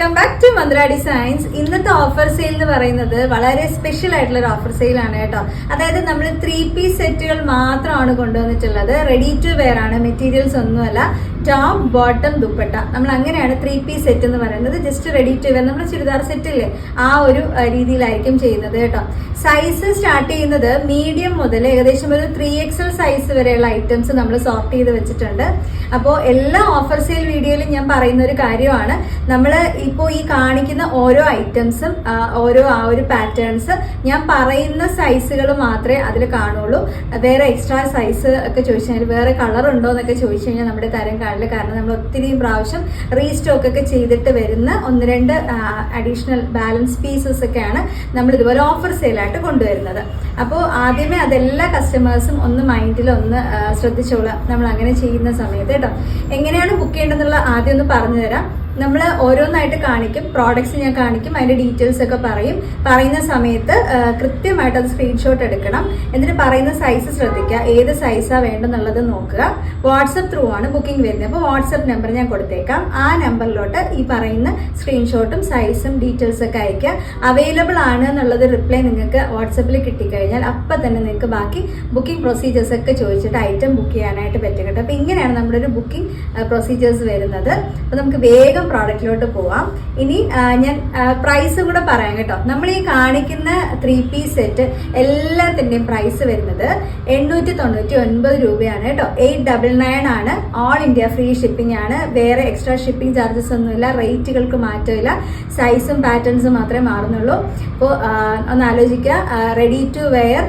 Welcome back to Mantra designs. ഇന്നത്തെ offer sale എന്ന് പറയുന്നത് വളരെ സ്പെഷ്യൽ ആയിട്ടുള്ള ഒരു ഓഫർ സെയിൽ ആണ് കേട്ടോ. അതായത് നമ്മൾ 3-piece സെറ്റുകൾ മാത്രമാണ് കൊണ്ടുവന്നിട്ടുള്ളത്. റെഡി ടു വെയർ ആണ്, മെറ്റീരിയൽസ് ഒന്നുമല്ല. ടോപ്പ് ബോട്ടം ദുപ്പട്ട, നമ്മൾ അങ്ങനെയാണ് 3-piece സെറ്റ് എന്ന് പറയുന്നത്. ജസ്റ്റ് റെഡി ടു വെയർ, നമ്മൾ ചുരിദാർ സെറ്റില്ലേ ആ ഒരു രീതിയിലായിരിക്കും ചെയ്യുന്നത് കേട്ടോ. സൈസ് സ്റ്റാർട്ട് ചെയ്യുന്നത് മീഡിയം മുതൽ ഏകദേശം ഒരു 3XL സൈസ് വരെയുള്ള ഐറ്റംസ് നമ്മൾ സോർട്ട് ചെയ്ത് വെച്ചിട്ടുണ്ട്. അപ്പോൾ എല്ലാ ഓഫർ സെയിൽ വീഡിയോയിലും ഞാൻ പറയുന്ന ഒരു കാര്യമാണ്, നമ്മൾ ഇപ്പോൾ ഈ കാണിക്കുന്ന ഓരോ ഐറ്റംസും ഓരോ ആ ഒരു പാറ്റേൺസ് ഞാൻ പറയുന്ന സൈസുകൾ മാത്രമേ അതിൽ കാണുള്ളൂ. വേറെ എക്സ്ട്രാ സൈസ് ഒക്കെ ചോദിച്ചു കഴിഞ്ഞാൽ, വേറെ കളർ ഉണ്ടോ എന്നൊക്കെ ചോദിച്ചു കഴിഞ്ഞാൽ നമ്മുടെ തരം കാണില്ല. കാരണം നമ്മൾ ഒത്തിരി പ്രാവശ്യം റീസ്റ്റോക്ക് ഒക്കെ ചെയ്തിട്ട് വരുന്ന 1-2 അഡീഷണൽ ബാലൻസ് പീസസ് ഒക്കെയാണ് നമ്മൾ ഇതുപോലെ ഓഫർ സെയിലായിട്ട് കൊണ്ടുവരുന്നത്. അപ്പോൾ ആദ്യമേ അതെല്ലാ കസ്റ്റമേഴ്സും ഒന്ന് മൈൻഡിൽ ഒന്ന് ശ്രദ്ധിച്ചോളാം നമ്മൾ അങ്ങനെ ചെയ്യുന്ന സമയത്ത് കേട്ടോ. എങ്ങനെയാണ് ബുക്ക് ചെയ്യേണ്ടതെന്നുള്ള ആദ്യം ഒന്ന് പറഞ്ഞു തരാം. നമ്മൾ ഓരോന്നായിട്ട് കാണിക്കും, പ്രോഡക്ട്സ് ഞാൻ കാണിക്കും, അതിന്റെ ഡീറ്റെയിൽസ് ഒക്കെ പറയും. പറയുന്ന സമയത്ത് കൃത്യമായിട്ട് അത് സ്ക്രീൻഷോട്ട് എടുക്കണം. എന്നിട്ട് പറയുന്ന സൈസ് ശ്രദ്ധിക്കുക, ഏത് സൈസാണ് വേണ്ടെന്നുള്ളത് നോക്കുക. വാട്സപ്പ് ത്രൂ ആണ് ബുക്കിംഗ് വരുന്നത്. അപ്പോൾ വാട്സപ്പ് നമ്പർ ഞാൻ കൊടുത്തേക്കാം. ആ നമ്പറിലോട്ട് ഈ പറയുന്ന സ്ക്രീൻഷോട്ടും സൈസും ഡീറ്റെയിൽസ് ഒക്കെ അയക്കുക. അവൈലബിൾ ആണ് എന്നുള്ളത് റിപ്ലൈ നിങ്ങൾക്ക് വാട്സപ്പിൽ കിട്ടിക്കഴിഞ്ഞാൽ അപ്പം തന്നെ നിങ്ങൾക്ക് ബാക്കി ബുക്കിംഗ് പ്രൊസീജിയേഴ്സ് ഒക്കെ ചോദിച്ചിട്ട് ഐറ്റം ബുക്ക് ചെയ്യാനായിട്ട് പറ്റും കേട്ടോ. അപ്പോൾ ഇങ്ങനെയാണ് നമ്മുടെ ഒരു ബുക്കിംഗ് പ്രൊസീജിയേഴ്സ് വരുന്നത്. അപ്പോൾ നമുക്ക് വേഗം പ്രോഡക്റ്റിലോട്ട് പോവാം. ഇനി ഞാൻ പ്രൈസ് കൂടെ പറയാം കേട്ടോ. നമ്മൾ ഈ കാണിക്കുന്ന 3-piece സെറ്റ് എല്ലാത്തിന്റെയും പ്രൈസ് വരുന്നത് 899 രൂപയാണ് കേട്ടോ. 899 ആണ്. ഓൾ ഇന്ത്യ ഫ്രീ ഷിപ്പിംഗ് ആണ്. വേറെ എക്സ്ട്രാ ഷിപ്പിംഗ് ചാർജസ് ഒന്നുമില്ല. റേറ്റുകൾക്ക് മാറ്റമില്ല. സൈസും പാറ്റേൺസും മാത്രമേ മാറുന്നുള്ളൂ. അപ്പോൾ ഒന്ന് ആലോചിക്കുക, റെഡി ടു വെയർ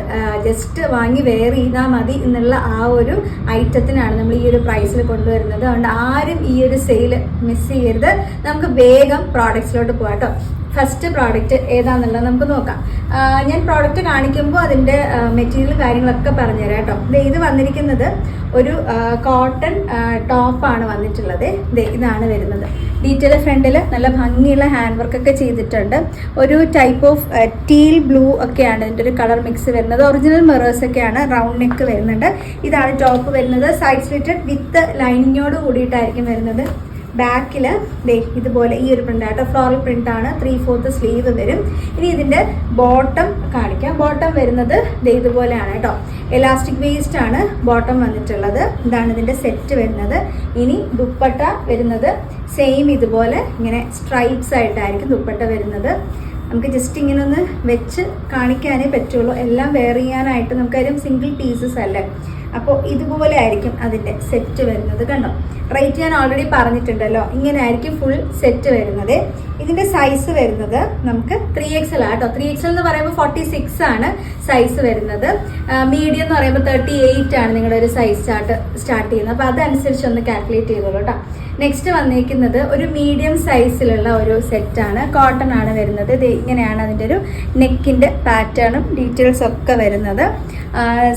ജസ്റ്റ് വാങ്ങി വെയർ ചെയ്താൽ മതി എന്നുള്ള ആ ഒരു ഐറ്റത്തിനാണ് നമ്മൾ ഈ ഒരു പ്രൈസിൽ കൊണ്ടുവരുന്നത്. അതുകൊണ്ട് ആരും ഈ ഒരു സെയിൽ മിസ് ചെയ്യരുത്. നമുക്ക് വേഗം പ്രോഡക്ട്സിലോട്ട് പോകാം കേട്ടോ. ഫസ്റ്റ് പ്രോഡക്റ്റ് ഏതാണെന്നുള്ളത് നമുക്ക് നോക്കാം. ഞാൻ പ്രോഡക്റ്റ് കാണിക്കുമ്പോൾ അതിൻ്റെ മെറ്റീരിയൽ കാര്യങ്ങളൊക്കെ പറഞ്ഞുതരാം കേട്ടോ. ഇത് വന്നിരിക്കുന്നത് ഒരു കോട്ടൺ ടോപ്പാണ് വന്നിട്ടുള്ളത്. ഇതാണ് വരുന്നത്. ഡീറ്റെയിൽ ഫ്രണ്ടിൽ നല്ല ഭംഗിയുള്ള ഹാൻഡ് വർക്ക് ഒക്കെ ചെയ്തിട്ടുണ്ട്. ഒരു ടൈപ്പ് ഓഫ് ടീൽ ബ്ലൂ ഒക്കെയാണ് ഇതിൻ്റെ ഒരു കളർ മിക്സ് വരുന്നത്. ഒറിജിനൽ മിറേഴ്സ് ഒക്കെയാണ്. റൗണ്ട് നെക്ക് വരുന്നുണ്ട്. ഇതാണ് ടോപ്പ് വരുന്നത്. സൈഡ് സ്ലിറ്റഡ് വിത്ത് ലൈനിങ്ങോട് കൂടിയിട്ടായിരിക്കും വരുന്നത്. ബാക്കിൽ ഇതുപോലെ ഈ ഒരു പ്രിന്റ് ആട്ടോ, ഫ്ലോറൽ പ്രിന്റ് ആണ്. 3/4 സ്ലീവ് വരും. ഇനി ഇതിന്റെ ബോട്ടം കാണിക്കാം. ബോട്ടം വരുന്നത് ഇതുപോലെയാണ് കേട്ടോ. എലാസ്റ്റിക് വേസ്റ്റ് ആണ് ബോട്ടം വന്നിട്ടുള്ളത്. ഇതാണ് ഇതിന്റെ സെറ്റ് വരുന്നത്. ഇനി ദുപ്പട്ട വരുന്നത് സെയിം ഇതുപോലെ ഇങ്ങനെ സ്ട്രൈപ്സ് ആയിട്ടായിരിക്കും ദുപ്പട്ട വരുന്നത്. നമുക്ക് ജസ്റ്റ് ഇങ്ങനെ ഒന്ന് വെച്ച് കാണിക്കാനേ പറ്റുള്ളൂ. എല്ലാം വെയർ ചെയ്യാനായിട്ട് നമുക്കാരും സിംഗിൾ പീസസ് അല്ലേ. അപ്പോൾ ഇതുപോലെ ആയിരിക്കും അതിൻ്റെ സെറ്റ് വരുന്നത്. കണ്ടോ, റേറ്റ് ഞാൻ ഓൾറെഡി പറഞ്ഞിട്ടുണ്ടല്ലോ. ഇങ്ങനെ ആയിരിക്കും ഫുൾ സെറ്റ് വരുന്നത്. ഇതിൻ്റെ സൈസ് വരുന്നത് നമുക്ക് 3XL ആട്ടോ. 3XL എന്ന് പറയുമ്പോൾ 46 ആണ് സൈസ് വരുന്നത്. മീഡിയം എന്ന് പറയുമ്പോൾ 38 ആണ് നിങ്ങളുടെ ഒരു സൈസ് സ്റ്റാർട്ട് ചെയ്യുന്നത്. അപ്പോൾ അതനുസരിച്ച് ഒന്ന് കാൽക്കുലേറ്റ് ചെയ്തോളൂ കേട്ടോ. നെക്സ്റ്റ് വന്നിരിക്കുന്നത് ഒരു മീഡിയം സൈസിലുള്ള ഒരു സെറ്റാണ്. കോട്ടൺ ആണ് വരുന്നത്. ഇങ്ങനെയാണ് അതിൻ്റെ ഒരു നെക്കിൻ്റെ പാറ്റേണും ഡീറ്റെയിൽസ് ഒക്കെ വരുന്നത്.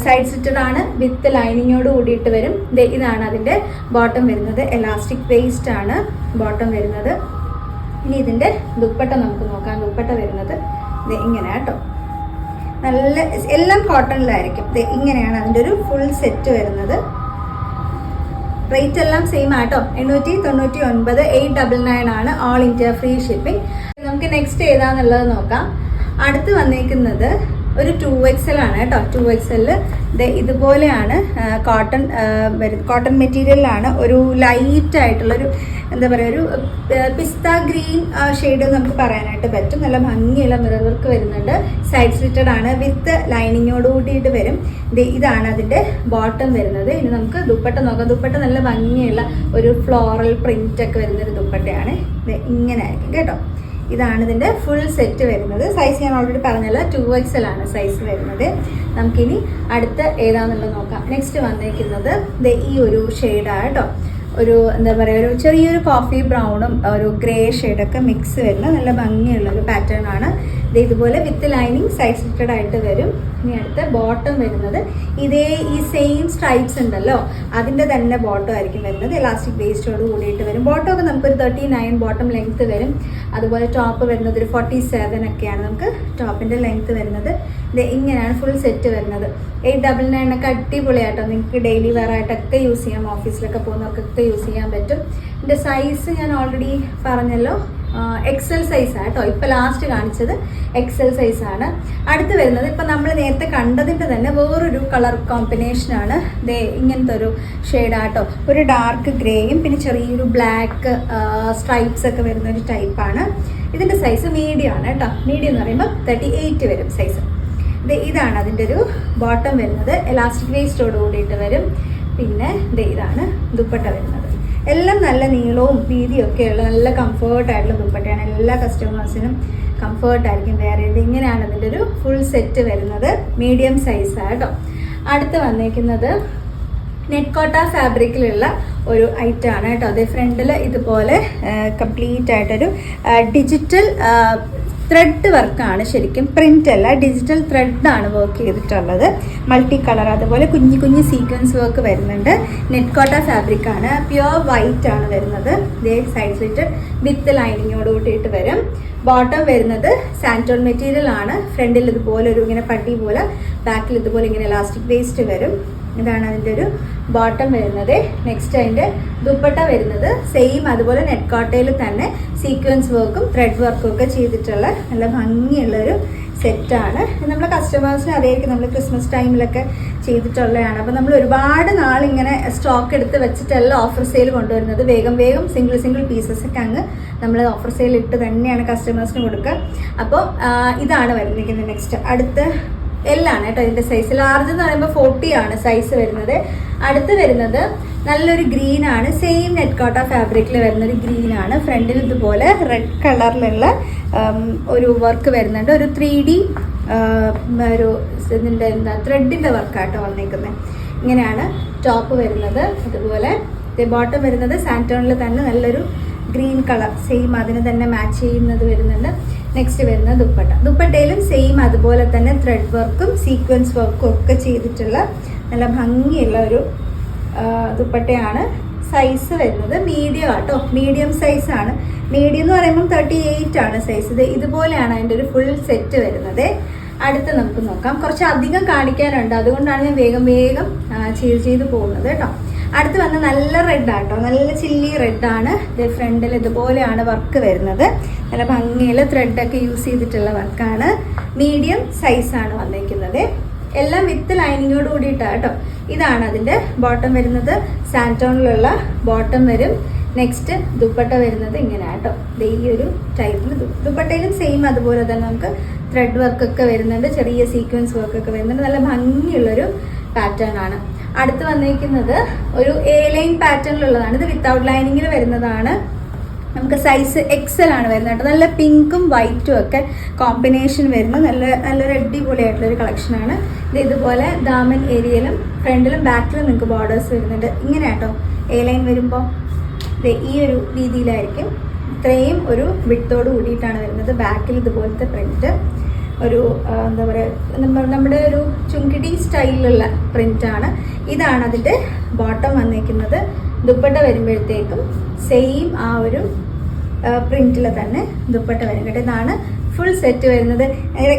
സൈഡ് സ്ലിറ്റഡ് ആണ് വിത്ത് ലൈനിങ്ങോട് കൂടിയിട്ട് വരും. ഇതാണ് അതിൻ്റെ ബോട്ടം വരുന്നത്. എലാസ്റ്റിക് വേസ്റ്റ് ആണ് ബോട്ടം വരുന്നത്. ഇനി ഇതിൻ്റെ ദുപ്പട്ട നമുക്ക് നോക്കാം. ദുപ്പട്ട വരുന്നത് ഇങ്ങനെ കേട്ടോ. നല്ല എല്ലാം കോട്ടണിലായിരിക്കും. ഇങ്ങനെയാണ് അതിൻ്റെ ഒരു ഫുൾ സെറ്റ് വരുന്നത്. റേറ്റ് എല്ലാം സെയിം ആട്ടോ. 899, 899 ആണ്. All India free shipping. നമുക്ക് നെക്സ്റ്റ് ഏതാന്നുള്ളത് നോക്കാം. അടുത്ത് വന്നിരിക്കുന്നത് ഒരു 2XL ആണ് കേട്ടോ. 2XL ഇതുപോലെയാണ്. കോട്ടൺ മെറ്റീരിയലിലാണ്. ഒരു ലൈറ്റ് ആയിട്ടുള്ളൊരു എന്താ പറയുക, ഒരു പിസ്ത ഗ്രീൻ ഷെയ്ഡ് നമുക്ക് പറയാനായിട്ട് പറ്റും. നല്ല ഭംഗിയുള്ള മിറർ വർക്ക് വരുന്നുണ്ട്. സൈഡ് സ്ലിറ്റഡ് ആണ് വിത്ത് ലൈനിങ്ങോട് കൂടിയിട്ട് വരും. ഇതാണ് അതിൻ്റെ ബോട്ടം വരുന്നത്. ഇനി നമുക്ക് ദുപ്പട്ട നോക്കാം. ദുപ്പട്ട നല്ല ഭംഗിയുള്ള ഒരു ഫ്ലോറൽ പ്രിന്റ് ഒക്കെ വരുന്നൊരു ദുപ്പട്ടയാണ്. ഇങ്ങനെ ആയിരിക്കും കേട്ടോ. ഇതാണ് ഇതിൻ്റെ ഫുൾ സെറ്റ് വരുന്നത്. സൈസ് ഞാൻ ഓൾറെഡി പറഞ്ഞല്ലോ, 2XL ആണ് സൈസ് വരുന്നത്. നമുക്കിനി അടുത്ത ഏതാണെന്നുള്ളത് നോക്കാം. നെക്സ്റ്റ് വന്നിരിക്കുന്നത് ഈ ഒരു ഷെയ്ഡാണ് കേട്ടോ. ഒരു എന്താ പറയുക, ഒരു ചെറിയൊരു കോഫി ബ്രൗണും ഒരു ഗ്രേ ഷെയ്ഡൊക്കെ മിക്സ് വരുന്ന നല്ല ഭംഗിയുള്ള ഒരു പാറ്റേൺ ആണ്. ഇതുപോലെ വിത്ത് ലൈനിങ് സൈഡ് സ്ലിറ്റഡ് ആയിട്ട് വരും. ഇനി അടുത്ത ബോട്ടം വരുന്നത് ഈ സെയിം സ്ട്രൈപ്സ് ഉണ്ടല്ലോ അതിൻ്റെ തന്നെ ബോട്ടം ആയിരിക്കും വരുന്നത്. എലാസ്റ്റിക് വേസ്റ്റോട് കൂടിയിട്ട് വരും. ബോട്ടം ഒക്കെ നമുക്കൊരു 39 ബോട്ടം ലെങ്ത്ത് വരും. അതുപോലെ ടോപ്പ് വരുന്നത് ഒരു 47 ഒക്കെയാണ് നമുക്ക് ടോപ്പിൻ്റെ ലെങ്ത്ത് വരുന്നത്. ഇങ്ങനെയാണ് ഫുൾ സെറ്റ് വരുന്നത്. 899 ഒക്കെ അടിപൊളിയായിട്ടോ. നിങ്ങൾക്ക് ഡെയിലി വെയർ ആയിട്ടൊക്കെ യൂസ് ചെയ്യാം. ഓഫീസിലൊക്കെ പോകുന്നവർക്കൊക്കെ യൂസ് ചെയ്യാൻ പറ്റും. ഇതിൻ്റെ സൈസ് ഞാൻ ഓൾറെഡി പറഞ്ഞല്ലോ, എക്സൽ സൈസാണ് കേട്ടോ. ഇപ്പം ലാസ്റ്റ് കാണിച്ചത് എക്സൽ സൈസാണ്. അടുത്ത് വരുന്നത് ഇപ്പം നമ്മൾ നേരത്തെ കണ്ടതിൻ്റെ തന്നെ വേറൊരു കളർ കോമ്പിനേഷനാണ്. ദേ ഇങ്ങനത്തെ ഒരു ഷെയ്ഡാട്ടോ. ഒരു ഡാർക്ക് ഗ്രേയും പിന്നെ ചെറിയൊരു ബ്ലാക്ക് സ്ട്രൈപ്സ് ഒക്കെ വരുന്ന ഒരു ടൈപ്പാണ്. ഇതിൻ്റെ സൈസ് മീഡിയം ആണ് കേട്ടോ. മീഡിയം എന്ന് പറയുമ്പോൾ 38 വരും സൈസ്. ഇതാണ് അതിൻ്റെ ഒരു ബോട്ടം വരുന്നത്. എലാസ്റ്റിക് വേസ്റ്റോട് കൂടിയിട്ട് വരും. പിന്നെ ഇതാണ് ദുപ്പട്ട വരുന്നത്. എല്ലാം നല്ല നീളവും വീതിയും ഒക്കെയുള്ള നല്ല കംഫേർട്ടായിട്ടുള്ള ദുപ്പട്ടയാണ്. എല്ലാ കസ്റ്റമേഴ്സിനും കംഫേർട്ടായിരിക്കും വെയർ ചെയ്ത്. ഇങ്ങനെയാണ് അതിൻ്റെ ഒരു ഫുൾ സെറ്റ് വരുന്നത്. മീഡിയം സൈസാണ് കേട്ടോ. അടുത്ത് വന്നേക്കുന്നത് നെറ്റ് കോട്ട ഫാബ്രിക്കിലുള്ള ഒരു ഐറ്റം ആണ് കേട്ടോ. അതേ ഫ്രണ്ടിൽ ഇതുപോലെ കംപ്ലീറ്റ് ആയിട്ടൊരു ഡിജിറ്റൽ ത്രെഡ് വർക്കാണ്. ശരിക്കും പ്രിന്റ് അല്ല, ഡിജിറ്റൽ ത്രെഡാണ് വർക്ക് ചെയ്തിട്ടുള്ളത്. മൾട്ടി കളർ, അതുപോലെ കുഞ്ഞു കുഞ്ഞു സീക്വൻസ് വർക്ക് വരുന്നുണ്ട്. നെറ്റ് കോട്ട ഫാബ്രിക് ആണ്. പ്യുവർ വൈറ്റ് ആണ് വരുന്നത്. ഇതേ സൈഡ് സ്ലിറ്റ് വിത്ത് ലൈനിങ്ങോട് കൂട്ടിയിട്ട് വരും. ബോട്ടം വരുന്നത് സാൻറ്റോൺ മെറ്റീരിയൽ ആണ്. ഫ്രണ്ടിൽ ഇതുപോലെ ഒരു ഇങ്ങനെ പട്ടി പോലെ, ബാക്കിൽ ഇതുപോലെ ഇങ്ങനെ ഇലാസ്റ്റിക് വേസ്റ്റ് വരും. ഇതാണ് അതിൻ്റെ ഒരു ബോട്ടം വരുന്നത്. നെക്സ്റ്റ് അതിൻ്റെ ദുപ്പട്ട വരുന്നത് സെയിം അതുപോലെ നെറ്റ് കോട്ടയിൽ തന്നെ സീക്വൻസ് വർക്കും ത്രെഡ് വർക്കും ഒക്കെ ചെയ്തിട്ടുള്ള നല്ല ഭംഗിയുള്ളൊരു സെറ്റാണ്. നമ്മളെ കസ്റ്റമേഴ്സിന് അറിയായിരിക്കും, നമ്മൾ ക്രിസ്മസ് ടൈമിലൊക്കെ ചെയ്തിട്ടുള്ളതാണ്. അപ്പോൾ നമ്മൾ ഒരുപാട് നാളിങ്ങനെ സ്റ്റോക്ക് എടുത്ത് വെച്ചിട്ടല്ല ഓഫർ സെയിൽ കൊണ്ടുവരുന്നത്. വേഗം വേഗം സിംഗിൾ പീസസ് ഒക്കെ അങ്ങ് നമ്മൾ ഓഫർ സെയിൽ ഇട്ട് തന്നെയാണ് കസ്റ്റമേഴ്സിന് കൊടുക്കുക. അപ്പോൾ ഇതാണ് വരുന്നത്. നെക്സ്റ്റ് അടുത്ത് എല്ലാണ് കേട്ടോ. ഇതിൻ്റെ സൈസ് ലാർജ് എന്ന് പറയുമ്പോൾ 40 ആണ് സൈസ് വരുന്നത്. അടുത്ത് വരുന്നത് നല്ലൊരു ഗ്രീൻ ആണ്. സെയിം നെറ്റ് കോട്ട ഫാബ്രിക്കിൽ വരുന്നൊരു ഗ്രീൻ ആണ്. ഫ്രണ്ടിൽ ഇതുപോലെ റെഡ് കളറിലുള്ള ഒരു വർക്ക് വരുന്നുണ്ട്. ഒരു 3D ഒരു ഇതിൻ്റെ ത്രെഡിൻ്റെ വർക്കാട്ടോ വന്നേക്കുന്നത്. ഇങ്ങനെയാണ് ടോപ്പ് വരുന്നത്. അതുപോലെ ബോട്ടം വരുന്നത് സാൻറ്റോണിൽ തന്നെ നല്ലൊരു ഗ്രീൻ കളർ സെയിം അതിന് തന്നെ മാച്ച് ചെയ്യുന്നത് വരുന്നുണ്ട്. നെക്സ്റ്റ് വരുന്ന ദുപ്പട്ടയിലും സെയിം അതുപോലെ തന്നെ ത്രെഡ് വർക്കും സീക്വൻസ് വർക്കും ഒക്കെ ചെയ്തിട്ടുള്ള നല്ല ഭംഗിയുള്ള ഒരു ദുപ്പട്ടയാണ്. സൈസ് വരുന്നത് മീഡിയം ആട്ടോ. മീഡിയം സൈസാണ്. മീഡിയം എന്ന് പറയുമ്പോൾ 38 ആണ് സൈസ്. ഇതുപോലെയാണ് അതിൻ്റെ ഒരു ഫുൾ സെറ്റ് വരുന്നത്. അടുത്ത് നമുക്ക് നോക്കാം. കുറച്ച് അധികം കാണിക്കാനുണ്ട്, അതുകൊണ്ടാണ് ഞാൻ വേഗം വേഗം ചെയ്ത് പോകുന്നത് കേട്ടോ. അടുത്ത് വന്ന നല്ല റെഡ് ആട്ടോ. നല്ല ചില്ലി റെഡാണ്. ഫ്രണ്ടിൽ ഇതുപോലെയാണ് വർക്ക് വരുന്നത്. നല്ല ഭംഗിയിൽ ത്രെഡൊക്കെ യൂസ് ചെയ്തിട്ടുള്ള വർക്കാണ്. മീഡിയം സൈസാണ് വന്നിരിക്കുന്നത്. എല്ലാം വിത്ത് ലൈനിങ്ങോട് കൂടിയിട്ടാണ് കേട്ടോ. ഇതാണ് അതിൻ്റെ ബോട്ടം വരുന്നത്. സാൻറ്റോണിലുള്ള ബോട്ടം വരും. നെക്സ്റ്റ് ദുപ്പട്ട വരുന്നത് ഇങ്ങനെ കേട്ടോ. ഈ ഒരു ടൈപ്പിൽ ദുപ്പട്ടയിലും സെയിം അതുപോലെ തന്നെ നമുക്ക് ത്രെഡ് വർക്കൊക്കെ വരുന്നുണ്ട്. ചെറിയ സീക്വൻസ് വർക്കൊക്കെ വരുന്നുണ്ട്. നല്ല ഭംഗിയുള്ളൊരു പാറ്റേൺ ആണ്. അടുത്ത് വന്നിരിക്കുന്നത് ഒരു ലൈൻ പാറ്റേണിലുള്ളതാണ്. ഇത് വിത്തൗട്ട് ലൈനിങ്ങിൽ വരുന്നതാണ്. നമുക്ക് സൈസ് എക്സൽ ആണ് വരുന്നത് കേട്ടോ. നല്ല പിങ്കും വൈറ്റും ഒക്കെ കോമ്പിനേഷൻ വരുന്ന നല്ലൊരു അടിപൊളിയായിട്ടുള്ളൊരു കളക്ഷനാണ്. ഇതുപോലെ ദാമൻ ഏരിയയിലും ഫ്രണ്ടിലും ബാക്കിലും നിങ്ങൾക്ക് ബോർഡേഴ്സ് വരുന്നുണ്ട്. ഇങ്ങനെ കേട്ടോ ലൈൻ വരുമ്പോൾ ഈ ഒരു രീതിയിലായിരിക്കും. ഇത്രയും ഒരു വിട്ടോട് കൂടിയിട്ടാണ് വരുന്നത്. ബാക്കിൽ ഇതുപോലത്തെ പ്രിന്റ് ഒരു എന്താ പറയുക, നമ്മുടെ ഒരു ചുങ്കിടി സ്റ്റൈലിലുള്ള പ്രിന്റാണ്. ഇതാണ് അതിൻ്റെ ബോട്ടം വന്നിരിക്കുന്നത്. ദുപ്പട്ട വരുമ്പോഴത്തേക്കും സെയിം ആ ഒരു പ്രിന്റിൽ തന്നെ ദുപ്പട്ട വരും കേട്ടോ. ഇതാണ് ഫുൾ സെറ്റ് വരുന്നത്.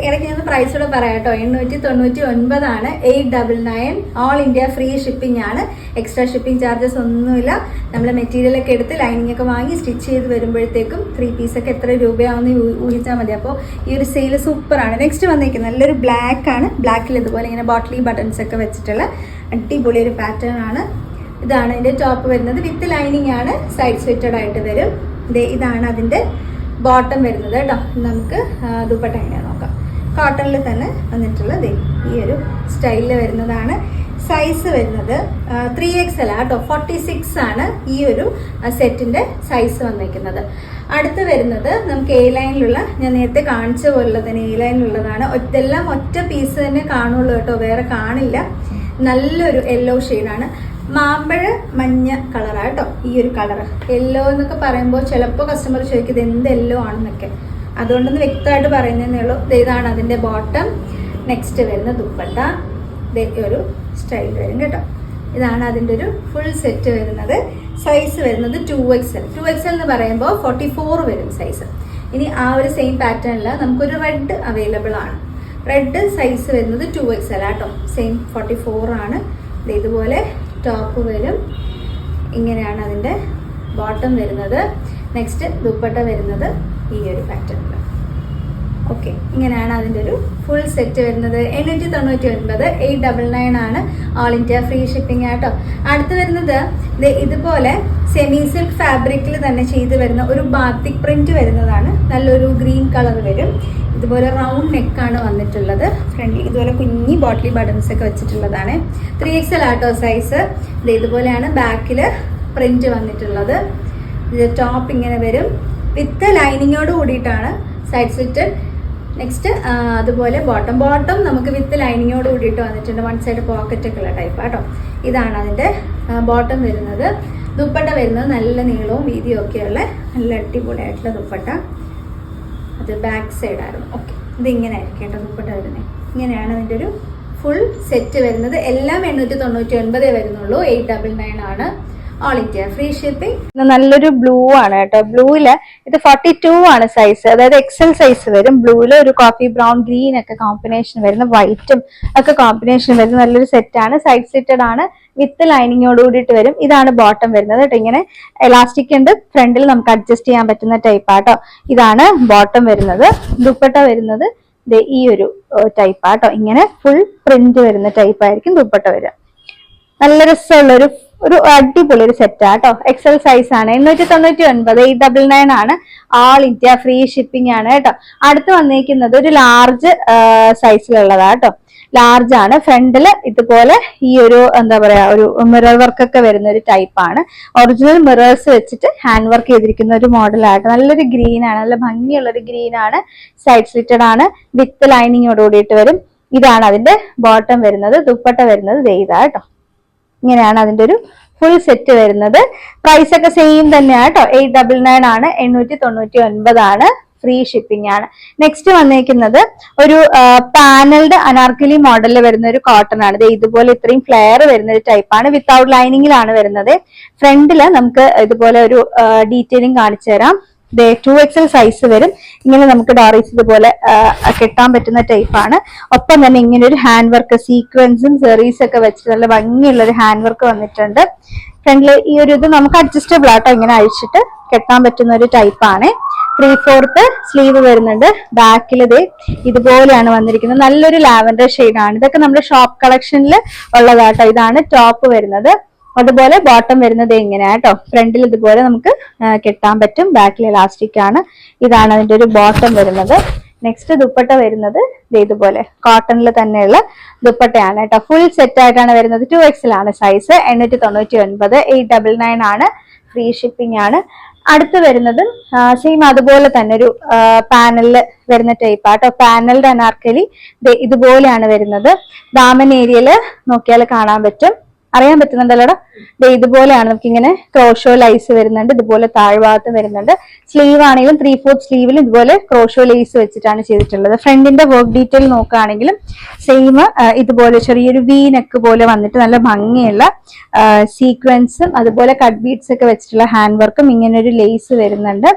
ഇടയ്ക്ക് ഞാൻ പ്രൈസ് കൂടെ പറയാം കേട്ടോ. 899 ആണ്. 899. ഓൾ ഇന്ത്യ ഫ്രീ ഷിപ്പിംഗ് ആണ്. എക്സ്ട്രാ ഷിപ്പിംഗ് ചാർജസ് ഒന്നുമില്ല. നമ്മൾ മെറ്റീരിയലൊക്കെ എടുത്ത് ലൈനിങ് ഒക്കെ വാങ്ങി സ്റ്റിച്ച് ചെയ്ത് വരുമ്പോഴത്തേക്കും 3 പീസൊക്കെ എത്ര രൂപയാവുമെന്ന് ഊഹിച്ചാൽ മതി. അപ്പോൾ ഈ ഒരു സെയിൽ സൂപ്പറാണ്. നെക്സ്റ്റ് വന്നിരിക്കുന്നത് നല്ലൊരു ബ്ലാക്ക് ആണ്. ബ്ലാക്കിൽ ഇതുപോലെ ഇങ്ങനെ ബോട്ടിലി ബട്ടൺസ് ഒക്കെ വെച്ചിട്ടുള്ള അടിപൊളി ഒരു പാറ്റേൺ ആണ്. ഇതാണ് ഇതിൻ്റെ ടോപ്പ് വരുന്നത്. വിത്ത് ലൈനിങ് ആണ്. സൈഡ് സ്ലിറ്റഡ് ആയിട്ട് വരും. ഇതാണ് അതിൻ്റെ ബോട്ടം വരുന്നത് കേട്ടോ. നമുക്ക് ദുപ്പട്ട എങ്ങനെയാണ് നോക്കാം. കോട്ടണിൽ തന്നെ വന്നിട്ടുള്ളത് ഈ ഒരു സ്റ്റൈലിൽ വരുന്നതാണ്. സൈസ് വരുന്നത് 3XL കേട്ടോ. 46 ആണ് ഈ ഒരു സെറ്റിൻ്റെ സൈസ് വന്നിരിക്കുന്നത്. അടുത്ത് വരുന്നത് നമുക്ക് ലൈനിലുള്ള, ഞാൻ നേരത്തെ കാണിച്ച പോലെ തന്നെ ലൈനിലുള്ളതാണ്. ഇതെല്ലാം ഒറ്റ പീസ് തന്നെ കാണുള്ളൂ കേട്ടോ, വേറെ കാണില്ല. നല്ലൊരു യെല്ലോ ഷെയ്ഡാണ്. മാമ്പഴ മഞ്ഞ കളറാണ് കേട്ടോ ഈ ഒരു കളർ. യെല്ലോ എന്നൊക്കെ പറയുമ്പോൾ ചിലപ്പോൾ കസ്റ്റമർ ചോദിക്കുന്നത് എന്ത് യെല്ലോ ആണെന്നൊക്കെ, അതുകൊണ്ടൊന്ന് വ്യക്തമായിട്ട് പറയുന്നതേ ഉള്ളൂ. ഇതാണ് അതിൻ്റെ ബോട്ടം. നെക്സ്റ്റ് വരുന്ന ദുപ്പട്ട ഒരു സ്റ്റൈൽ വരും കേട്ടോ. ഇതാണ് അതിൻ്റെ ഒരു ഫുൾ സെറ്റ് വരുന്നത്. സൈസ് വരുന്നത് 2XL. 2XL എന്ന് പറയുമ്പോൾ 44 വരും സൈസ്. ഇനി ആ ഒരു സെയിം പാറ്റേണിൽ നമുക്കൊരു റെഡ് അവൈലബിൾ ആണ്. റെഡ് സൈസ് വരുന്നത് 2XL ആട്ടോ. സെയിം 44 ആണ്. ഇതുപോലെ ടോപ്പ് വരും. ഇങ്ങനെയാണ് അതിൻ്റെ ബോട്ടം വരുന്നത്. നെക്സ്റ്റ് ദുപ്പട്ട വരുന്നത് ഈ ഒരു പാറ്റേണിൽ. ഓക്കെ, ഇങ്ങനെയാണ് അതിൻ്റെ ഒരു ഫുൾ സെറ്റ് വരുന്നത്. 899, 899 ആണ്. ഓൾ ഇന്ത്യ ഫ്രീ ഷിപ്പിംഗ് ആട്ടോ. അടുത്ത് വരുന്നത് ഇതുപോലെ സെമി സിൽക്ക് ഫാബ്രിക്കിൽ തന്നെ ചെയ്ത് വരുന്ന ഒരു ബാത്തിക് പ്രിന്റ് വരുന്നതാണ്. നല്ലൊരു ഗ്രീൻ കളർ വരും. ഇതുപോലെ റൗണ്ട് നെക്കാണ് വന്നിട്ടുള്ളത്. ഫ്രണ്ടിൽ ഇതുപോലെ കുഞ്ഞി ബോട്ടിൽ ബട്ടൺസ് ഒക്കെ വെച്ചിട്ടുള്ളതാണ്. 3XL ആട്ടോ സൈസ്. ഇതുപോലെയാണ് ബാക്കിൽ പ്രിന്റ് വന്നിട്ടുള്ളത്. ഇത് ടോപ്പ് ഇങ്ങനെ വരും വിത്ത് ലൈനിങ്ങോട് കൂടിയിട്ടാണ് സൈഡ് സ്ലിറ്റ്. നെക്സ്റ്റ് അതുപോലെ ബോട്ടം നമുക്ക് വിത്ത് ലൈനിങ്ങോട് കൂടിയിട്ട് വന്നിട്ടുണ്ട്. വൺ സൈഡ് പോക്കറ്റ് ഒക്കെ ഉള്ള ടൈപ്പ് ആട്ടോ. ഇതാണ് അതിൻ്റെ ബോട്ടം വരുന്നത്. ദുപ്പട്ട വരുന്നത് നല്ല നീളവും വീതിയും ഒക്കെയുള്ള നല്ല അടിപൊളിയായിട്ടുള്ള ദുപ്പട്ട. അത് ബാക്ക് സൈഡായിരുന്നു. ഓക്കെ, ഇതിങ്ങനെ ആയിരിക്കും കേട്ടോ ദുപ്പട്ട വരുന്നത്. ഇങ്ങനെയാണ് അതിൻ്റെ ഒരു ഫുൾ സെറ്റ് വരുന്നത്. എല്ലാം 899 വരുന്നുള്ളൂ. 899 ആണ്. All India free shipping. നല്ലൊരു ബ്ലൂ ആണ് കേട്ടോ. ബ്ലൂവില് ഇത് 42 ആണ് സൈസ്, അതായത് XL സൈസ് വരും. ബ്ലൂവില് ഒരു കോഫി ബ്രൗൺ ഗ്രീൻ ഒക്കെ കോമ്പിനേഷൻ വരുന്ന, വൈറ്റും ഒക്കെ കോമ്പിനേഷൻ വരുന്ന നല്ലൊരു സെറ്റ് ആണ്. സൈഡ് സ്ലിറ്റഡ് ആണ്, വിത്ത് ലൈനിങ്ങോട് കൂടിയിട്ട് വരും. ഇതാണ് ബോട്ടം വരുന്നത് കേട്ടോ. ഇങ്ങനെ എലാസ്റ്റിക് ഉണ്ട്, ഫ്രണ്ടിൽ നമുക്ക് അഡ്ജസ്റ്റ് ചെയ്യാൻ പറ്റുന്ന ടൈപ്പ് ആട്ടോ. ഇതാണ് ബോട്ടം വരുന്നത്. ദുപ്പട്ട വരുന്നത് ഈ ഒരു ടൈപ്പ് ആട്ടോ. ഇങ്ങനെ ഫുൾ പ്രിന്റ് വരുന്ന ടൈപ്പ് ആയിരിക്കും ദുപ്പട്ട വരിക. നല്ല രസമുള്ളൊരു അടിപൊളി ഒരു സെറ്റ് ആട്ടോ. XL സൈസ് ആണ്. 899, 899 ആണ്. ആൾ ഇന്ത്യ ഫ്രീ ഷിപ്പിംഗ് ആണ് കേട്ടോ. അടുത്ത് വന്നിരിക്കുന്നത് ഒരു ലാർജ് സൈസിലുള്ളതാ കേട്ടോ. ലാർജ് ആണ്. ഫ്രണ്ടില് ഇതുപോലെ ഈ ഒരു എന്താ പറയാ ഒരു മിറർ വർക്ക് ഒക്കെ വരുന്ന ഒരു ടൈപ്പ് ആണ്. ഒറിജിനൽ മിറേഴ്സ് വെച്ചിട്ട് ഹാൻഡ് വർക്ക് ചെയ്തിരിക്കുന്ന ഒരു മോഡലായിട്ട് നല്ലൊരു ഗ്രീൻ ആണ്. നല്ല ഭംഗിയുള്ള ഒരു ഗ്രീൻ ആണ്. സൈഡ് സ്ലിറ്റഡ് ആണ്, വിത്ത് ലൈനിങ്ങോട് കൂടിയിട്ട് വരും. ഇതാണ് അതിന്റെ ബോട്ടം വരുന്നത്. ദുപ്പട്ട വരുന്നത് ഇതാ കേട്ടോ. ഇങ്ങനെയാണ് അതിന്റെ ഒരു ഫുൾ സെറ്റ് വരുന്നത്. പ്രൈസ് ഒക്കെ സെയിം തന്നെയാണ് കേട്ടോ. 899 ആണ്. 899 ആണ്. ഫ്രീ ഷിപ്പിംഗ് ആണ്. നെക്സ്റ്റ് വന്നേക്കുന്നത് ഒരു പാനൽഡ് അനാർക്കലി മോഡലിൽ വരുന്ന ഒരു കോട്ടൺ ആണ്. ഇതുപോലെ ഇത്രയും ഫ്ലെയർ വരുന്ന ഒരു ടൈപ്പാണ്. വിത്തൗട്ട് ലൈനിങ്ങിലാണ് വരുന്നത്. ഫ്രണ്ടില് നമുക്ക് ഇതുപോലെ ഒരു ഡീറ്റെയിലിംഗ് കാണിച്ചു തരാം. 2XL സൈസ് വരും. ഇങ്ങനെ നമുക്ക് ഡോറീസ് ഇതുപോലെ കെട്ടാൻ പറ്റുന്ന ടൈപ്പാണ്. ഒപ്പം തന്നെ ഇങ്ങനെ ഒരു ഹാൻഡ് വർക്ക്, സീക്വൻസും സെറീസ് ഒക്കെ വെച്ചിട്ട് നല്ല ഭംഗിയുള്ള ഒരു ഹാൻഡ് വർക്ക് വന്നിട്ടുണ്ട്. ഫ്രണ്ടില് ഈ ഒരു ഇത് നമുക്ക് അഡ്ജസ്റ്റബിൾ ആട്ടോ. ഇങ്ങനെ അഴിച്ചിട്ട് കെട്ടാൻ പറ്റുന്ന ഒരു ടൈപ്പാണ്. 3/4 സ്ലീവ് വരുന്നുണ്ട്. ബാക്കിൽ ഇതുപോലെയാണ് വന്നിരിക്കുന്നത്. നല്ലൊരു ലാവൻഡർ ഷെയ്ഡാണ്. ഇതൊക്കെ നമ്മുടെ ഷോപ്പ് കളക്ഷനിൽ ഉള്ളതാട്ടോ. ഇതാണ് ടോപ്പ് വരുന്നത്. അതുപോലെ ബോട്ടം വരുന്നത് എങ്ങനെയാട്ടോ. ഫ്രണ്ടിൽ ഇതുപോലെ നമുക്ക് കെട്ടാൻ പറ്റും. ബാക്കിൽ ഇലാസ്റ്റിക് ആണ്. ഇതാണ് അതിന്റെ ഒരു ബോട്ടം വരുന്നത്. നെക്സ്റ്റ് ദുപ്പട്ട വരുന്നത് ഇതുപോലെ കോട്ടണിൽ തന്നെയുള്ള ദുപ്പട്ടയാണ് കേട്ടോ. ഫുൾ സെറ്റ് ആയിട്ടാണ് വരുന്നത്. 2XL ആണ് സൈസ്. 899, 899 ആണ്. ഫ്രീ ഷിപ്പിംഗ് ആണ്. അടുത്ത് വരുന്നത് സെയിം അതുപോലെ തന്നെ ഒരു പാനലിൽ വരുന്ന ടൈപ്പ് ആട്ടോ. പാനൽഡ് അനാർക്കലി ഇതുപോലെയാണ് വരുന്നത്. ദാമൻ ഏരിയയിൽ നോക്കിയാൽ കാണാൻ പറ്റും. അറിയാൻ പറ്റുന്നുണ്ടല്ലോടാ. ഇതുപോലെയാണ് നമുക്ക് ഇങ്ങനെ ക്രോഷോ ലൈസ് വരുന്നുണ്ട്. ഇതുപോലെ താഴ്ഭാഗത്ത് വരുന്നുണ്ട്. സ്ലീവ് ആണെങ്കിലും 3/4 സ്ലീവിൽ ഇതുപോലെ ക്രോഷോ ലൈസ് വെച്ചിട്ടാണ് ചെയ്തിട്ടുള്ളത്. ഫ്രണ്ടിന്റെ വർക്ക് ഡീറ്റെയിൽ നോക്കുകയാണെങ്കിലും സെയിം ഇതുപോലെ ചെറിയൊരു വി നെക്ക് പോലെ വന്നിട്ട് നല്ല ഭംഗിയുള്ള സീക്വൻസും അതുപോലെ കട്ട് ബീഡ്സ് ഒക്കെ വെച്ചിട്ടുള്ള ഹാൻഡ് വർക്കും ഇങ്ങനെ ഒരു ലേസ് വരുന്നുണ്ട്.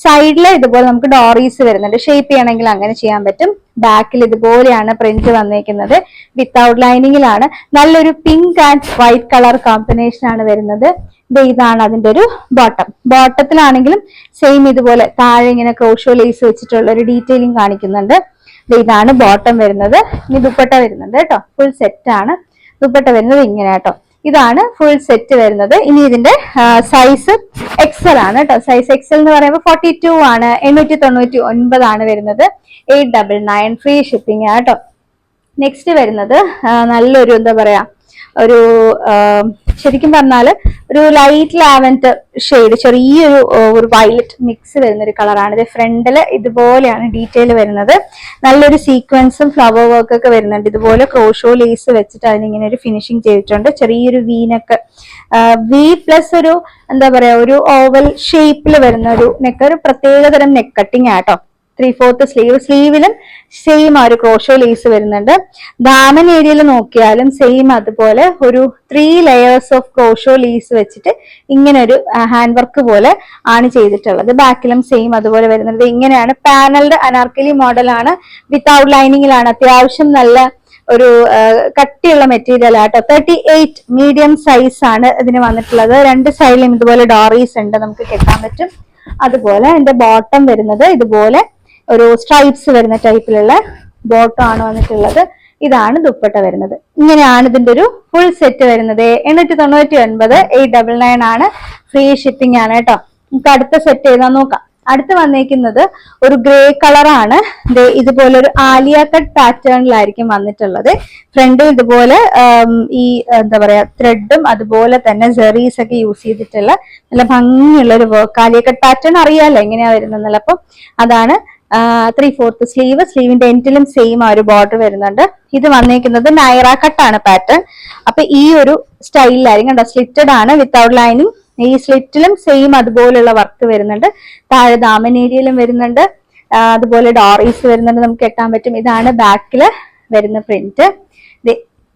സൈഡിൽ ഇതുപോലെ നമുക്ക് ഡോറീസ് വരുന്നുണ്ട്. ഷേപ്പ് ചെയ്യണമെങ്കിൽ അങ്ങനെ ചെയ്യാൻ പറ്റും. ബാക്കിൽ ഇതുപോലെയാണ് പ്രിന്റ് വന്നേക്കുന്നത്. വിത്തൗട്ട് ലൈനിങ്ങിലാണ്. നല്ലൊരു pink and white colour combination ആണ് വരുന്നത്. ഇതാണ് അതിന്റെ ഒരു ബോട്ടം. ബോട്ടത്തിലാണെങ്കിലും സെയിം ഇതുപോലെ താഴെ ഇങ്ങനെ ക്രോഷോ ലേസ് വെച്ചിട്ടുള്ള ഒരു ഡീറ്റെയിലിംഗ് കാണിക്കുന്നുണ്ട്. ഇതാണ് ബോട്ടം വരുന്നത്. ഇനി ദുപ്പട്ട വരുന്നുണ്ട് കേട്ടോ. ഫുൾ സെറ്റ് ആണ്. ദുപ്പട്ട വരുന്നത് ഇങ്ങനെ കേട്ടോ. ഇതാണ് ഫുൾ സെറ്റ് വരുന്നത്. ഇനി ഇതിന്റെ സൈസ് XL ആണ് കേട്ടോ. സൈസ് XL എന്ന് പറയുമ്പോൾ 42 ആണ്. 899 ആണ് വരുന്നത്. 899 ഫ്രീ ഷിപ്പിംഗ് ആണ് കേട്ടോ. നെക്സ്റ്റ് വരുന്നത് നല്ലൊരു എന്താ പറയാ ഒരു ശരിക്കും പറഞ്ഞാല് ഒരു ലൈറ്റ് ലാവൻഡർ ഷെയ്ഡ്, ചെറിയൊരു വയലറ്റ് മിക്സ് വരുന്ന ഒരു കളറാണ് ഇത്. ഫ്രണ്ടില് ഇതുപോലെയാണ് ഡീറ്റെയിൽ വരുന്നത്. നല്ലൊരു സീക്വൻസും ഫ്ലവർ വർക്ക് ഒക്കെ വരുന്നുണ്ട്. ഇതുപോലെ ക്രോഷോ ലേസ് വെച്ചിട്ട് അതിനിങ്ങനെ ഒരു ഫിനിഷിങ് ചെയ്തിട്ടുണ്ട്. ചെറിയൊരു വീനൊക്കെ വി പ്ലസ് ഒരു എന്താ പറയാ ഒരു ഓവൽ ഷേപ്പിൽ വരുന്ന ഒരു നെക്ക്, ഒരു പ്രത്യേകതരം നെക്ക് കട്ടിങ് ആട്ടോ. 3/4 സ്ലീവിലും സെയിം ആ ഒരു ക്രോഷോ ലേസ് വരുന്നുണ്ട്. ദാമൻ ഏരിയയിൽ നോക്കിയാലും സെയിം അതുപോലെ ഒരു 3 ലെയേഴ്സ് ഓഫ് ക്രോഷോ ലേസ് വെച്ചിട്ട് ഇങ്ങനെ ഒരു ഹാൻഡ് വർക്ക് പോലെ ആണ് ചെയ്തിട്ടുള്ളത്. ബാക്കിലും സെയിം അതുപോലെ വരുന്നത്. ഇങ്ങനെയാണ് പാനൽഡ് അനാർക്കലി മോഡലാണ്. വിത്തൗട്ട് ലൈനിങ്ങിലാണ്. അത്യാവശ്യം നല്ല ഒരു കട്ടിയുള്ള മെറ്റീരിയൽ ആട്ടോ. 38 മീഡിയം സൈസ് ആണ് ഇതിന് വന്നിട്ടുള്ളത്. രണ്ട് സൈഡിലും ഇതുപോലെ ഡോറീസ് ഉണ്ട്, നമുക്ക് കെട്ടാൻ പറ്റും. അതുപോലെ അതിന്റെ ബോട്ടം വരുന്നത് ഇതുപോലെ ഒരു സ്ട്രൈപ്സ് വരുന്ന ടൈപ്പിലുള്ള ബോട്ടം ആണ് വന്നിട്ടുള്ളത്. ഇതാണ് ദുപ്പട്ട വരുന്നത്. ഇങ്ങനെയാണ് ഇതിന്റെ ഒരു ഫുൾ സെറ്റ് വരുന്നത്. 899, 899 ആണ്. ഫ്രീ ഷിപ്പിംഗ് ആണ് കേട്ടോ. നമുക്ക് അടുത്ത സെറ്റ് ഏതാ നോക്കാം. അടുത്ത് വന്നേക്കുന്നത് ഒരു ഗ്രേ കളറാണ്. ഇതുപോലെ ഒരു ആലിയ കട്ട് പാറ്റേണിലായിരിക്കും വന്നിട്ടുള്ളത്. ഫ്രണ്ടിൽ ഇതുപോലെ ഈ എന്താ പറയാ ത്രെഡും അതുപോലെ തന്നെ സെറീസ് ഒക്കെ യൂസ് ചെയ്തിട്ടുള്ള നല്ല ഭംഗിയുള്ള ഒരു വർക്ക്. ആലിയ കട്ട് പാറ്റേൺ അറിയാലോ എങ്ങനെയാ വരുന്നത്. അപ്പം അതാണ് 3/4 സ്ലീവ്. സ്ലീവിന്റെ എൻഡിലും സെയിം ആ ഒരു ബോർഡർ വരുന്നുണ്ട്. ഇത് വന്നേക്കുന്നത് നൈറ കട്ടാണ് പാറ്റേൺ. അപ്പൊ ഈ ഒരു സ്റ്റൈലിലായിരിക്കും കണ്ടോ. സ്ലിറ്റഡ് ആണ് വിത്തൗട്ട് ലൈനിങ്. ഈ സ്ലിറ്റിലും സെയിം അതുപോലുള്ള വർക്ക് വരുന്നുണ്ട്. താഴെ ദാമൻ ഏരിയയിലും വരുന്നുണ്ട്. അതുപോലെ ഡോറീസ് വരുന്നുണ്ട്, നമുക്ക് കെട്ടാൻ പറ്റും. ഇതാണ് ബാക്കില് വരുന്ന പ്രിന്റ്.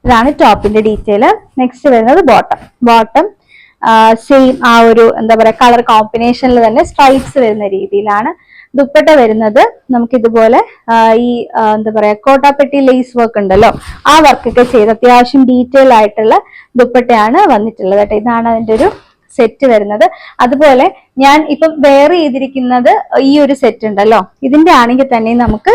ഇതാണ് ടോപ്പിന്റെ ഡീറ്റെയിൽ. നെക്സ്റ്റ് വരുന്നത് ബോട്ടം സെയിം ആ ഒരു എന്താ പറയാ കളർ കോമ്പിനേഷനിൽ തന്നെ സ്ട്രൈപ്സ് വരുന്ന രീതിയിലാണ്. ദുപ്പട്ട വരുന്നത് നമുക്ക് ഇതുപോലെ ഈ എന്താ പറയാ കോട്ടാപ്പെട്ടി ലേസ് വർക്ക് ഉണ്ടല്ലോ, ആ വർക്കൊക്കെ ചെയ്ത് അത്യാവശ്യം ഡീറ്റെയിൽ ആയിട്ടുള്ള ദുപ്പട്ടയാണ് വന്നിട്ടുള്ളത് കേട്ടോ. ഇതാണ് അതിന്റെ ഒരു സെറ്റ് വരുന്നത്. അതുപോലെ ഞാൻ ഇപ്പം വെയർ ചെയ്തിരിക്കുന്നത് ഈ ഒരു സെറ്റ് ഉണ്ടല്ലോ, ഇതിന്റെ ആണെങ്കിൽ തന്നെ നമുക്ക്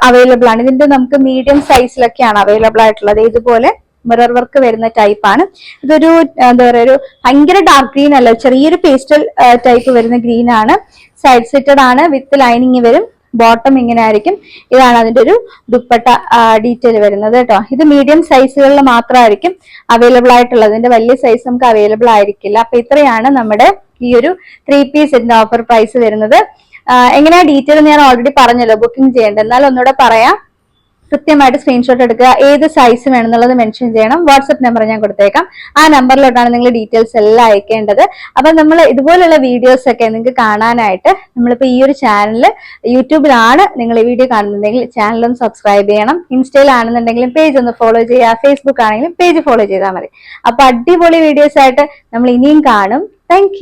അവൈലബിൾ ആണ്. ഇതിന്റെ നമുക്ക് മീഡിയം സൈസിലൊക്കെയാണ് അവൈലബിൾ ആയിട്ടുള്ളത്. ഇതുപോലെ മിറർ വർക്ക് വരുന്ന ടൈപ്പാണ്. ഇതൊരു എന്താ പറയുക ഒരു ഭയങ്കര ഡാർക്ക് ഗ്രീൻ അല്ല, ചെറിയൊരു പേസ്റ്റൽ ടൈപ്പ് വരുന്ന ഗ്രീൻ ആണ്. സൈഡ് സെറ്റഡ് ആണ്, വിത്ത് ലൈനിങ് വരും. ബോട്ടം ഇങ്ങനെ ആയിരിക്കും. ഇതാണ് അതിന്റെ ഒരു ദുപ്പട്ട ഡീറ്റെയിൽ വരുന്നത് കേട്ടോ. ഇത് മീഡിയം സൈസുകളിൽ മാത്രമായിരിക്കും അവൈലബിൾ ആയിട്ടുള്ളത്. ഇതിന്റെ വലിയ സൈസ് നമുക്ക് അവൈലബിൾ ആയിരിക്കില്ല. അപ്പൊ ഇത്രയാണ് നമ്മുടെ ഈ ഒരു 3 പീസ് സെറ്റിന്റെ ഓഫർ പ്രൈസ് വരുന്നത്. എങ്ങനെയാ ഡീറ്റെയിൽ ഞാൻ ഓൾറെഡി പറഞ്ഞല്ലോ ബുക്കിംഗ് ചെയ്യേണ്ടത്. എന്നാലും ഒന്നുകൂടെ പറയാം. കൃത്യമായിട്ട് സ്ക്രീൻഷോട്ട് എടുക്കുക. ഏത് സൈസ് വേണമെന്നുള്ളത് മെൻഷൻ ചെയ്യണം. വാട്സ്ആപ്പ് നമ്പർ ഞാൻ കൊടുത്തേക്കാം. ആ നമ്പറിലോട്ടാണ് നിങ്ങൾ ഡീറ്റെയിൽസ് എല്ലാം അയക്കേണ്ടത്. അപ്പൊ നമ്മൾ ഇതുപോലുള്ള വീഡിയോസ് ഒക്കെ നിങ്ങൾക്ക് കാണാനായിട്ട് നമ്മളിപ്പോ ഈ ഒരു ചാനൽ യൂട്യൂബിലാണ് നിങ്ങൾ ഈ വീഡിയോ കാണുന്നുണ്ടെങ്കിൽ ചാനലൊന്ന് സബ്സ്ക്രൈബ് ചെയ്യണം. ഇൻസ്റ്റയിലാണെന്നുണ്ടെങ്കിലും പേജ് ഒന്ന് ഫോളോ ചെയ്യുക. ഫേസ്ബുക്ക് ആണെങ്കിലും പേജ് ഫോളോ ചെയ്താൽ മതി. അപ്പൊ അടിപൊളി വീഡിയോസ് ആയിട്ട് നമ്മൾ ഇനിയും കാണും. താങ്ക്